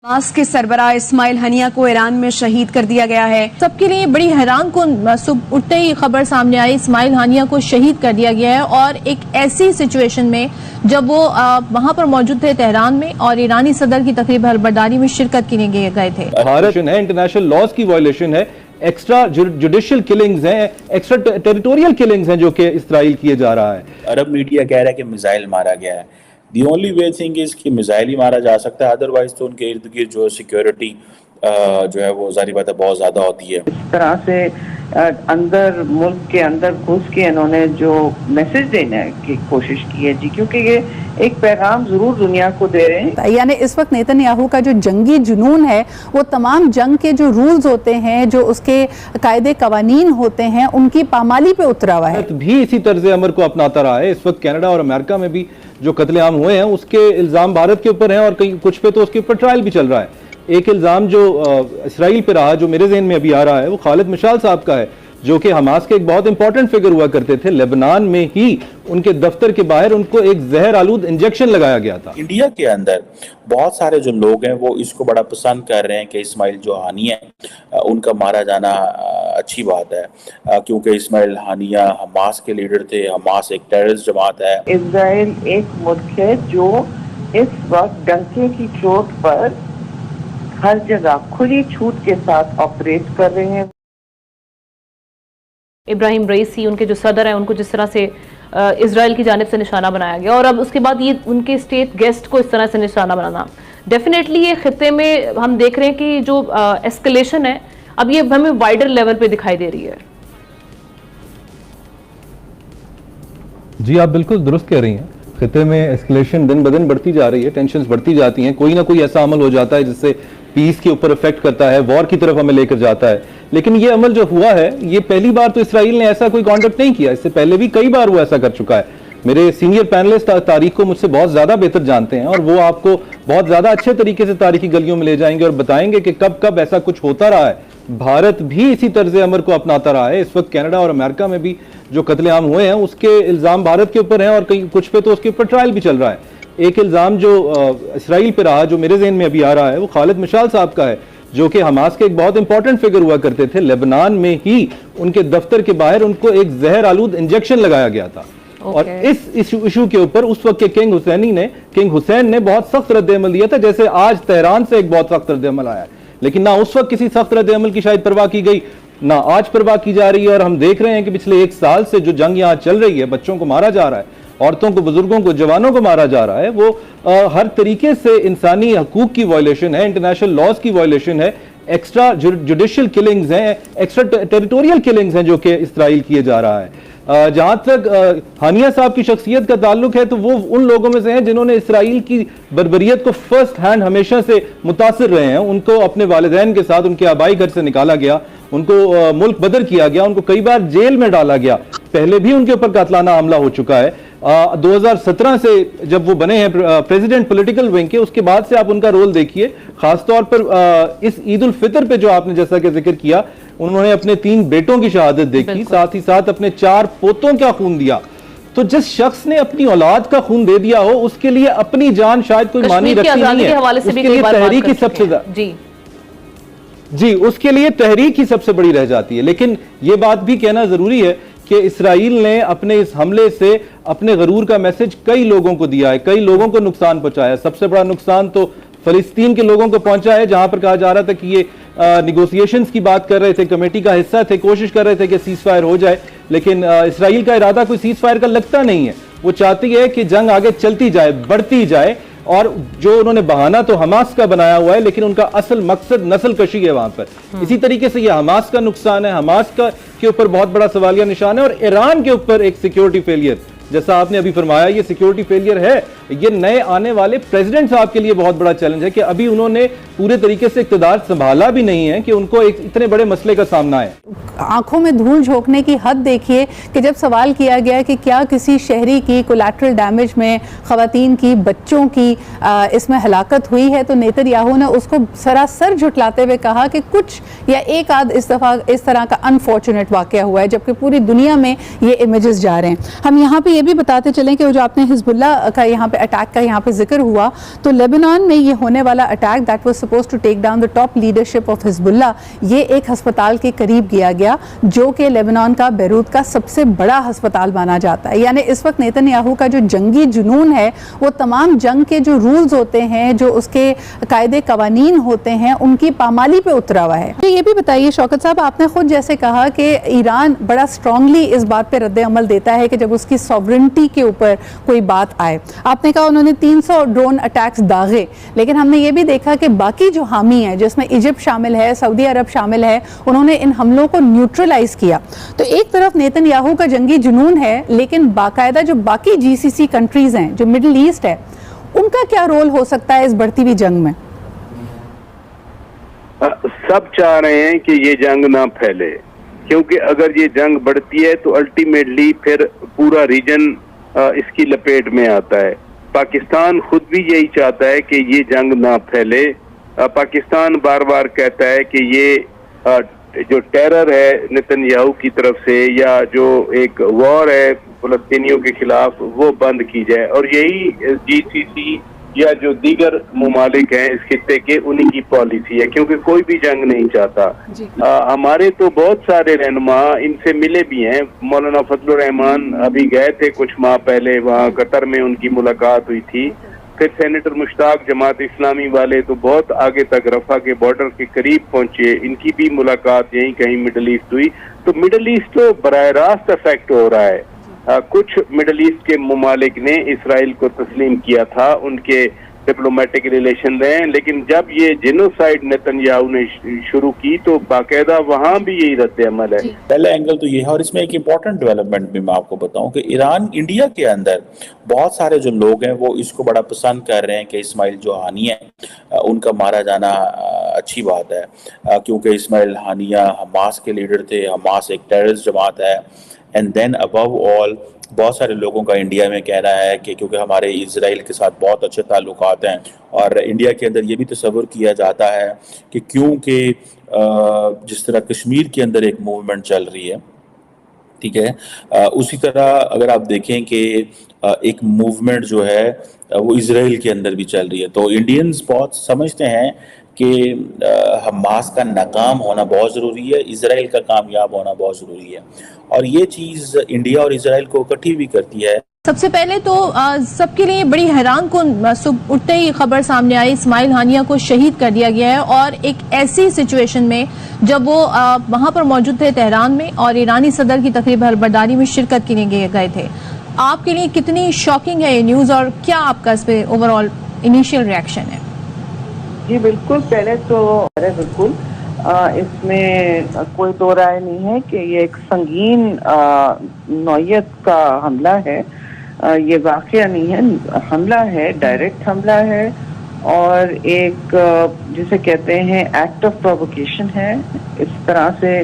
Hamas के सरबराह Ismail Haniyeh को Iran में शहीद कर दिया गया है। सबके लिए बड़ी हैरानकुन सुबह उठते ही खबर सामने आई, इस्माइल हनिया को शहीद कर दिया गया है और एक ऐसी सिचुएशन में जब वो वहां पर मौजूद थे तेहरान में और ईरानी सदर की तकरीब हलबर्दारी में शिरकत के लिए गए थे। भारत है इंटरनेशनल लॉज की वायलेशन है, एक्स्ट्रा जुडिशियल किलिंग्स हैं, एक्स्ट्रा टेरिटोरियल किलिंग्स हैं जो कि इस्राइल किए जा रहा है। अरब मीडिया कह रहा है कि मिसाइल मारा गया है। The only way thing is कि मिसाइल ही मारा जा सकता है, अदरवाइज तो उनके इर्द गिर्द जो सिक्योरिटी जो है वो जारी बात है बहुत ज्यादा होती है। इस तरह से अंदर मुल्क के अंदर घुस के इन्होंने जो मैसेज देने की कोशिश की है जी, क्योंकि ये एक पैगाम जरूर दुनिया को दे रहे हैं। यानी इस वक्त नेतन्याहू का जो जंगी जुनून है वो तमाम जंग के जो रूल्स होते हैं, जो उसके कायदे कवानीन होते हैं, उनकी पामाली पे उतरा हुआ है। भी इसी तर्ज अमर को अपनाता रहा है। इस वक्त कनाडा और अमेरिका में भी जो कत्लेआम हुए हैं उसके इल्जाम भारत के ऊपर हैं और कहीं कुछ पे तो उसके ऊपर ट्रायल भी चल रहा है। एक इल्जाम जो इसराइल पे रहा, जो मेरे जहन में अभी आ रहा है, वो खालिद मिशाल साहब का है, जो कि हमास के एक बहुत इंपॉर्टेंट फिगर हुआ करते थे। लेबनान में ही उनके दफ्तर के बाहर उनको एक जहर आलूद इंजेक्शन लगाया गया था। इंडिया के अंदर बहुत सारे जो लोग हैं वो इसको बड़ा पसंद कर रहे हैं कि इस्माइल जो हानिया है उनका मारा जाना अच्छी बात है, क्योंकि इस्माइल हानिया हमास के लीडर थे। हमास एक टेररिस्ट जमात है। इजराइल एक मुल्क है जो इस वक्त डंके की चोट पर हर जगह खुली छूट के साथ ऑपरेट कर रहे हैं। इब्राहिम रईसी उनके जो सदर हैं उनको जिस तरह से इजराइल की जानिब से निशाना बनाया गया और अब उसके बाद ये उनके स्टेट गेस्ट को इस तरह से निशाना बनाना, डेफिनेटली ये खित्ते में हम देख रहे हैं कि जो एस्केलेशन है अब ये हमें वाइडर लेवल पे दिखाई दे रही है। जी आप बिल्कुल दुरुस्त कह रही हैं। खित्ते में एस्केलेशन दिन ब दिन बढ़ती जा रही है, टेंशन्स बढ़ती जाती हैं, कोई ना कोई ऐसा अमल हो जाता है जिससे पीस के ऊपर इफेक्ट करता है, वॉर की तरफ हमें लेकर जाता है। लेकिन ये अमल जो हुआ है, ये पहली बार तो इसराइल ने ऐसा कोई कॉन्ट्रैक्ट नहीं किया, इससे पहले भी कई बार वो ऐसा कर चुका है। मेरे सीनियर पैनलिस्ट तारीख को मुझसे बहुत ज्यादा बेहतर जानते हैं और वो आपको बहुत ज्यादा अच्छे तरीके से तारीखी गलियों में ले जाएंगे और बताएंगे कि कब कब ऐसा कुछ होता रहा है। भारत भी इसी तर्ज अमर को अपनाता रहा है। इस वक्त कनाडा और अमेरिका में भी जो कत्लेआम हुए हैं उसके इल्जाम भारत के ऊपर हैं और कहीं कुछ पे तो उसके ऊपर ट्रायल भी चल रहा है। एक इल्जाम जो इसराइल पे रहा, जो मेरे जहन में अभी आ रहा है, वो खालिद मिशाल साहब का है, जो कि हमास के एक बहुत इंपॉर्टेंट फिगर हुआ करते थे। लेबनान में ही उनके दफ्तर के बाहर उनको एक जहर आलूद इंजेक्शन लगाया गया था। और इस इशू के ऊपर उस वक्त के किंग हुसैन ने बहुत सख्त रद्द-ए-अमल दिया था, जैसे आज तेहरान से एक बहुत सख्त रद्द-ए-अमल आया है। लेकिन ना उस वक्त किसी सख्त रद्द-ए-अमल की शायद परवाह की गई, ना आज परवाह की जा रही है। और हम देख रहे हैं कि पिछले एक साल से जो जंग यहाँ चल रही है, बच्चों को मारा जा रहा है, औरतों को, बुजुर्गों को, जवानों को मारा जा रहा है, वो हर तरीके से इंसानी हकूक की वायलेशन है, इंटरनेशनल लॉज की वायलेशन है, एक्स्ट्रा जुडिशियल किलिंग्स हैं, एक्स्ट्रा टेरिटोरियल किलिंग्स हैं जो कि इस्राइल किए जा रहा है। जहां तक हानिया साहब की शख्सियत का ताल्लुक है तो वो उन लोगों में से हैं जिन्होंने इसराइल की बर्बरियत को फर्स्ट हैंड हमेशा से मुतासिर रहे हैं। उनको अपने वालिदैन के साथ उनके आबाई घर से निकाला गया, उनको मुल्क बदर किया गया, उनको कई बार जेल में डाला गया। पहले भी उनके ऊपर कातलाना हमला हो चुका है। 2017 से जब वो बने हैं प्रेसिडेंट पॉलिटिकल विंग के, उसके बाद से आप उनका रोल देखिए। खासतौर पर इस ईद उल फितर पे जो आपने जैसा कि जिक्र किया, उन्होंने अपने 3 बेटों की शहादत देखी, साथ ही साथ अपने 4 पोतों का खून दिया। तो जिस शख्स ने अपनी औलाद का खून दे दिया हो उसके लिए अपनी जान शायद कोई मानी रखती नहीं है। उसके लिए तहरीक ही सबसे जी उसके लिए तहरीक ही सबसे बड़ी रह जाती है। लेकिन ये बात भी कहना जरूरी है कि इसराइल ने अपने इस हमले से अपने गरूर का मैसेज कई लोगों को दिया है, कई लोगों को नुकसान पहुंचाया है। सबसे बड़ा नुकसान तो फलस्तीन के लोगों को पहुंचा है, जहां पर कहा जा रहा था कि ये निगोशिएशंस की बात कर रहे थे, कमेटी का हिस्सा थे, कोशिश कर रहे थे कि सीज फायर हो जाए। लेकिन इसराइल का इरादा कोई सीज फायर का लगता नहीं है। वो चाहती है कि जंग आगे चलती जाए, बढ़ती जाए। और जो उन्होंने बहाना तो हमास का बनाया हुआ है, लेकिन उनका असल मकसद नस्ल कशी है वहां पर। इसी तरीके से ये हमास का नुकसान है, हमास का के ऊपर बहुत बड़ा सवालिया निशान है। और ईरान के ऊपर एक सिक्योरिटी फेलियर, जैसा आपने अभी फरमाया, ये सिक्योरिटी फेलियर है। ये नए आने वाले प्रेसिडेंट साहब के लिए बहुत बड़ा चैलेंज है कि अभी उन्होंने पूरे तरीके से इक़्तिदार संभाला भी नहीं है कि उनको एक इतने बड़े मसले का सामना है। आंखों में धूल झोंकने की हद देखिए कि जब सवाल किया गया कि क्या किसी शहरी की कोलैटरल डैमेज में खवातीन की, बच्चों की इसमें हलाकत हुई है, तो नेतन्याहू ने उसको सरासर झुटलाते हुए कहा कि कुछ या एक आध इस दफ़ा इस तरह का अनफॉर्चुनेट वाक़या हुआ है, जबकि पूरी दुनिया में ये इमेजेस जा रहे हैं। हम यहाँ पे ये भी बताते चलें कि जो आपने हिजबुल्ला का यहाँ पे अटैक का यहाँ पे जिक्र हुआ, तो लेबनान में ये होने वाला attack that was supposed to take down the top leadership of Hezbollah, ये एक अस्पताल के करीब किया गया जो कि लेबनान का बैरूत का सबसे बड़ा अस्पताल माना जाता है। यानी इस वक्त नेतन्याहू का जो जंगी जुनून है वो तमाम जंग के जो रूल्स होते हैं, जो उसके कायदे कवानीन होते हैं, उनकी पामाली पे उतरा हुआ है। तो ये भी बताइए शौकत साहब, आपने खुद जैसे कहा कि ईरान बड़ा स्ट्रांगली इस बात पे रद्द अमल देता है कि जब उसकी सॉवरेंटी के ऊपर कोई बात आए। आपने कहा उन्होंने 300 ड्रोन अटैक्स दागे, लेकिन हमने ये भी देखा कि बाकी जो हामी है जिसमें इजिप्ट शामिल है, सऊदी अरब शामिल है, उन्होंने इन हमलों को न्यूट्रलाइज किया। तो एक तरफ नेतन्याहू का जंगी जुनून है, लेकिन बाकायदा जो बाकी जीसीसी कंट्रीज हैं, जो मिडिल ईस्ट है, उनका क्या रोल हो सकता है इस बढ़ती हुई जंग में? सब चाह रहे हैं कि ये जंग ना फैले, क्योंकि अगर ये जंग बढ़ती है तो अल्टीमेटली फिर पूरा रीजन इसकी लपेट में आता है। पाकिस्तान खुद भी यही चाहता है कि ये जंग ना फैले। पाकिस्तान बार बार कहता है कि ये जो टेरर है नेतन्याहू की तरफ से, या जो एक वॉर है फलस्तीनियों के खिलाफ, वो बंद की जाए। और यही जीसीसी या जो दीगर मुमालिक हैं इस खित्ते के, उन्हीं की पॉलिसी है, क्योंकि कोई भी जंग नहीं चाहता। हमारे तो बहुत सारे रहनुमा इनसे मिले भी हैं। मौलाना फजलुर रहमान अभी गए थे कुछ माह पहले, वहाँ कतर में उनकी मुलाकात हुई थी। फिर सेनेटर मुश्ताक जमात इस्लामी वाले तो बहुत आगे तक रफा के बॉर्डर के करीब पहुंचे, इनकी भी मुलाकात यहीं कहीं मिडल ईस्ट हुई। तो मिडल ईस्ट तो बराह रास्त अफेक्ट हो रहा है। कुछ मिडल ईस्ट के मुमालिक ने इसराइल को तस्लीम किया था, उनके डिप्लोमेटिक रिलेशन रहे, लेकिन जब ये जेनोसाइड नेतन्याहू ने शुरू की तो बाकायदा वहाँ भी यही रद्द अमल है। पहला एंगल तो ये है, और इसमें एक इम्पॉर्टेंट डेवलपमेंट भी मैं आपको बताऊं कि ईरान इंडिया के अंदर बहुत सारे जो लोग हैं वो इसको बड़ा पसंद कर रहे हैं कि इस्माइल जो हानी है उनका मारा जाना अच्छी बात है, क्योंकि इस्माइल हानिया हमास के लीडर थे। हमास एक टेररिस्ट जमात है। एंड देन अबव ऑल बहुत सारे लोगों का इंडिया में कहना है कि क्योंकि हमारे इजराइल के साथ बहुत अच्छे ताल्लुकात हैं, और इंडिया के अंदर ये भी तस्वुर किया जाता है कि क्योंकि जिस तरह कश्मीर के अंदर एक मूवमेंट चल रही है, ठीक है, उसी तरह अगर आप देखें कि एक मूवमेंट जो है वो इजराइल के अंदर भी चल रही है। तो इंडियंस बहुत समझते हैं कि हमास का नाकाम होना बहुत ज़रूरी है, इजराइल का कामयाब होना बहुत ज़रूरी है, और ये चीज़ इंडिया और इजराइल को इकट्ठी भी करती है। सबसे पहले तो सबके लिए बड़ी हैरान कुन सुबह उठते ही खबर सामने आई, इस्माइल हानिया को शहीद कर दिया गया है, और एक ऐसी सिचुएशन में जब वो वहां पर मौजूद थे तेहरान में, और ईरानी सदर की तकरीब हलबर्दारी में शिरकत के लिए गए थे। आपके लिए कितनी शॉकिंग है ये न्यूज़, और क्या आपका इस पे ओवरऑल इनिशियल रिएक्शन है? जी बिल्कुल, पहले तो बिल्कुल इसमें कोई दो राय नहीं है कि ये एक संगीन नौयत का हमला है। ये वाकया नहीं है, हमला है, डायरेक्ट हमला है, और एक जिसे कहते हैं एक्ट ऑफ प्रोवोकेशन है। इस तरह से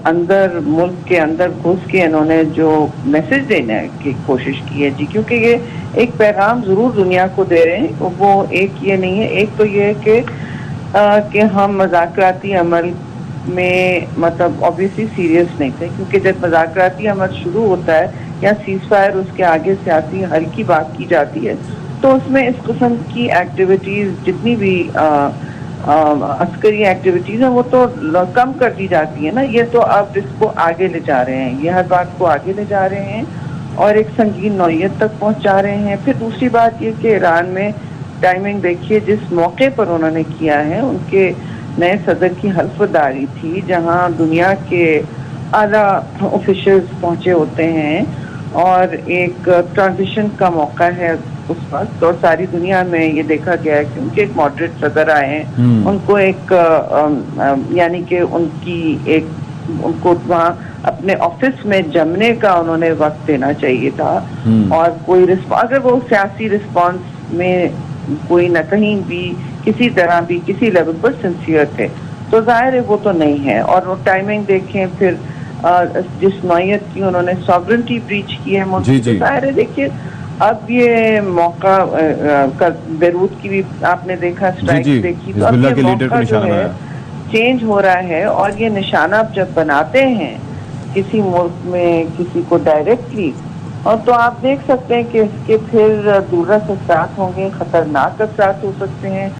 अंदर मुल्क के अंदर घुस के इन्होंने जो मैसेज देने की कोशिश की है जी, क्योंकि ये एक पैगाम जरूर दुनिया को दे रहे हैं। वो एक ये नहीं है, एक तो ये है कि हम मज़ाकराती अमल में मतलब ऑब्वियसली सीरियस नहीं थे, क्योंकि जब मज़ाकराती अमल शुरू होता है या सीज फायर उसके आगे सियासी हल की बात की जाती है, तो उसमें इस किस्म की एक्टिविटीज़ जितनी भी अस्करी एक्टिविटीज़ हैं वो तो कम कर दी जाती है ना। ये तो अब इसको आगे ले जा रहे हैं, ये हर बात को आगे ले जा रहे हैं और एक संगीन नौयत तक पहुंचा रहे हैं। फिर दूसरी बात ये कि ईरान में टाइमिंग देखिए, जिस मौके पर उन्होंने किया है, उनके नए सदर की हल्फदारी थी जहां दुनिया के आला ऑफिशियल्स पहुंचे होते हैं, और एक ट्रांजिशन का मौका है उस वक्त, और सारी दुनिया में ये देखा गया है कि उनके एक मॉडरेट सदर आए हैं, उनको एक यानी कि उनको वहाँ अपने ऑफिस में जमने का उन्होंने वक्त देना चाहिए था, और कोई अगर वो सियासी रिस्पॉन्स में कोई न कहीं भी किसी तरह भी किसी लेवल पर सिंसियर थे, तो जाहिर है वो तो नहीं है। और वो टाइमिंग देखें, फिर जिस नौयत की उन्होंने सॉवरेंटी ब्रीच की है, तो जाहिर है देखिए अब ये मौका बैरूत की भी आपने देखा स्ट्राइक देखी, तो अब ये मौका जो है चेंज हो रहा है, और ये निशाना जब बनाते हैं किसी मुल्क में किसी को डायरेक्टली, और तो आप देख सकते हैं कि इसके फिर दूरस असरात होंगे, खतरनाक असरात हो सकते हैं।